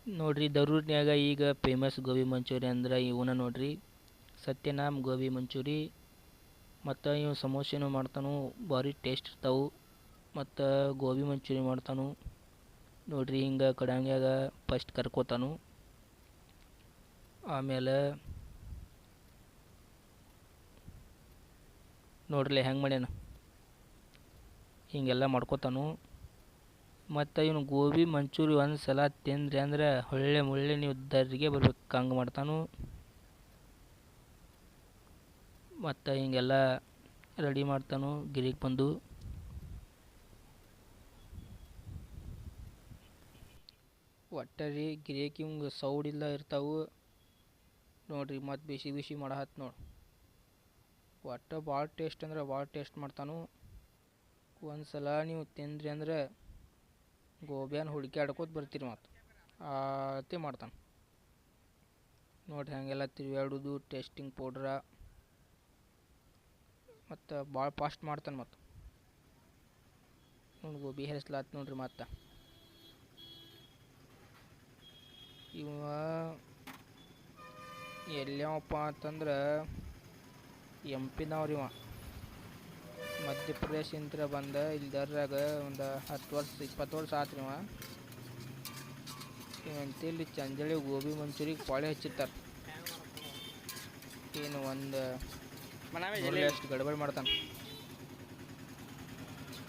ನೋಡ್ರಿ ದರೂರ್ನ್ಯಾಗ ಈಗ ಫೇಮಸ್ ಗೋಬಿ ಮಂಚೂರಿ ಅಂದ್ರೆ ಇವನ ನೋಡ್ರಿ, ಸತ್ಯನಾಮ್ ಗೋಬಿ ಮಂಚೂರಿ. ಮತ್ತು ಇವು ಸಮೋಸೆನೂ ಮಾಡ್ತಾನು, ಭಾರಿ ಟೇಸ್ಟ್ ಇರ್ತಾವು. ಮತ್ತು ಗೋಬಿ ಮಂಚೂರಿ ಮಾಡ್ತಾನು ನೋಡ್ರಿ. ಹಿಂಗೆ ಕಡಾಂಗ್ಯಾಗ ಫಸ್ಟ್ ಕರ್ಕೋತಾನು, ಆಮೇಲೆ ನೋಡ್ರಿ ಹೆಂಗೆ ಮಾಡ್ಯಾನ, ಹಿಂಗೆಲ್ಲ ಮಾಡ್ಕೋತಾನು. ಮತ್ತು ಇವನು ಗೋಬಿ ಮಂಚೂರಿ ಒಂದು ಸಲ ತಿಂದ್ರಿ ಅಂದ್ರೆ ಹೊಳ್ಳೆ ಮುಳ್ಳೆ ನೀವು ದರ್ಗೆ ಬರ್ಬೇಕು, ಹಂಗೆ ಮಾಡ್ತಾನು. ಮತ್ತು ಹಿಂಗೆಲ್ಲ ರೆಡಿ ಮಾಡ್ತಾನು ಗಿರಿಗೆ ಬಂದು. ಒಟ್ಟು ರೀ ಗಿರೇಕಿ ಹಿಂಗೆ ಸೌಡಿಲ್ಲ ಇರ್ತಾವು ನೋಡ್ರಿ. ಮತ್ತು ಬಿಸಿ ಬಿಸಿ ಮಾಡಹತ್ತು ನೋಡಿ. ಒಟ್ಟು ಭಾಳ ಟೇಸ್ಟ್ ಅಂದ್ರೆ ಭಾಳ ಟೇಸ್ಟ್ ಮಾಡ್ತಾನು. ಒಂದು ಸಲ ನೀವು ತಿಂದ್ರಿ ಅಂದ್ರೆ ಗೋಬಿಯನ್ನು ಹುಡುಕ್ಯಾಡ್ಕೋತ ಬರ್ತೀರಿ. ಮತ್ತು ಆತಿ ಮಾಡ್ತಾನೆ ನೋಡ್ರಿ. ಹಾಗೆಲ್ಲ ತಿರುಗಾಡೋದು, ಟೇಸ್ಟಿಂಗ್ ಪೌಡ್ರ, ಮತ್ತು ಭಾಳ ಫಾಸ್ಟ್ ಮಾಡ್ತಾನೆ. ಮತ್ತು ನೋಡಿ ಗೋಬಿ ಹೆರಿಸ್ಲಾತ್ ನೋಡ್ರಿ. ಮತ್ತು ಇವ ಎಲ್ಲವಪ್ಪ ಅಂತಂದ್ರೆ MP ನವ್ರಿ. ಮಧ್ಯಪ್ರದೇಶಿಂದ ಬಂದ ಇಲ್ಲಿ ದರ್ರಾಗ ಒಂದು 10 ವರ್ಷ 20 ವರ್ಷ ಆತ್ರಿ. ಇವಂತೇಳಿ ಚಂಜಳಿ ಗೋಬಿ ಮಂಚೂರಿಗೆ ಪಾಳೆ ಹಚ್ಚಿರ್ತಾರೆ. ಏನು ಒಂದು ಎಷ್ಟು ಗಡ್ಬಡಿ ಮಾಡ್ತಾನೆ.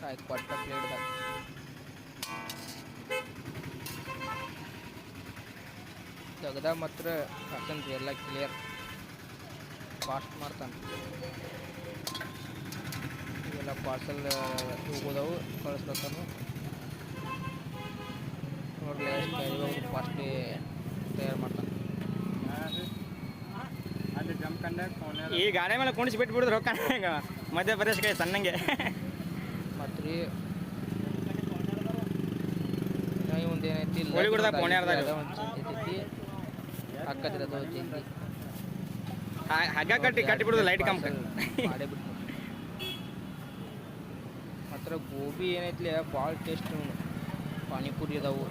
ಆಯ್ತು ಕೊಟ್ಟ ಪ್ಲೇಟ್ದಾಗ ತೆಗ್ದ ಮಾತ್ರ ಹಾಕನ್ರಿ ಎಲ್ಲ ಕ್ಲಿಯರ್ ಫಾಸ್ಟ್ ಮಾಡ್ತಾನೆ. ಇವೆಲ್ಲ ಪಾರ್ಸಲ್ ಹೋಗೋದವು ಕಳಿಸ್ಲತ್ತಾನು ನೋಡ್ರಿ. ಎಷ್ಟು ಫಾಸ್ಟ್ಲಿ ತಯಾರು ಮಾಡ್ತಾನೆ. ಈ ಗಾಡಿ ಮೇಲೆ ಕುಣಿಸಿ ಬಿಟ್ಬಿಡಿದ್ರು ರೊಕ್ಕ ಮಧ್ಯಪ್ರದೇಶಕ್ಕೆ ಸಣ್ಣಂಗೆ. ಮತ್ತು ರೀ ಒಂದು ಏನೈತಿ ಹಾಕದಿರೋದು ಜಲ್ದಿ ಹಗ್ಗ ಕಟ್ಟಿ ಬಿಡೋದು ಲೈಟ್ ಕಂಪ್ ಮಾಡೇ ಬಿಟ್ಟು. ಮಾತ್ರ ಗೋಬಿ ಏನೈತ್ಲಿ ಭಾಳ ಟೇಸ್ಟ್. ಪಾನಿಪುರಿ ಅದಾವು,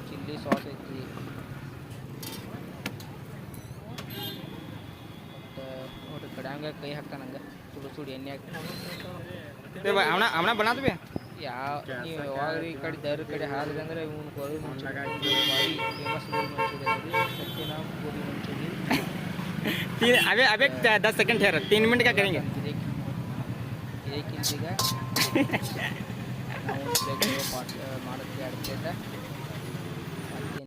ಚಿಲ್ಲಿ ಸಾಸ್ ಐತಿ, ಮತ್ತು ನೋಡ್ರಿ ಕಡಾಂಗ ಕೈ ಹಾಕ್ತಾನೆ ಹಂಗೆ ಸುಡು ಎಣ್ಣೆ ಹಾಕ್ತಾನೆ. ಅವನ ಬನಾತ ಭೀ ಯಾವ ನೀವು ಯಾವಾಗ ಈ ಕಡೆ ದರ ಕಡೆ ಹಾರಿದೆ ಅಂದ್ರೆ ಇವನು ಗೋಬಿ ಮಂಚೂರಿ ಭಾರಿ ಫೇಮಸ್ ಗೋಬಿ ಮಂಚೂರಿ. सत्यनाम गोभी मंचूरी। अभी अभी 10 सेकंड ठहरो, 3 मिनट का करेंगे। एक इंचिगा ನಾವು ಪ್ಲೇಟ್ ಮಾಡುತ್ತೆ 2 ಪ್ಲೇಟ್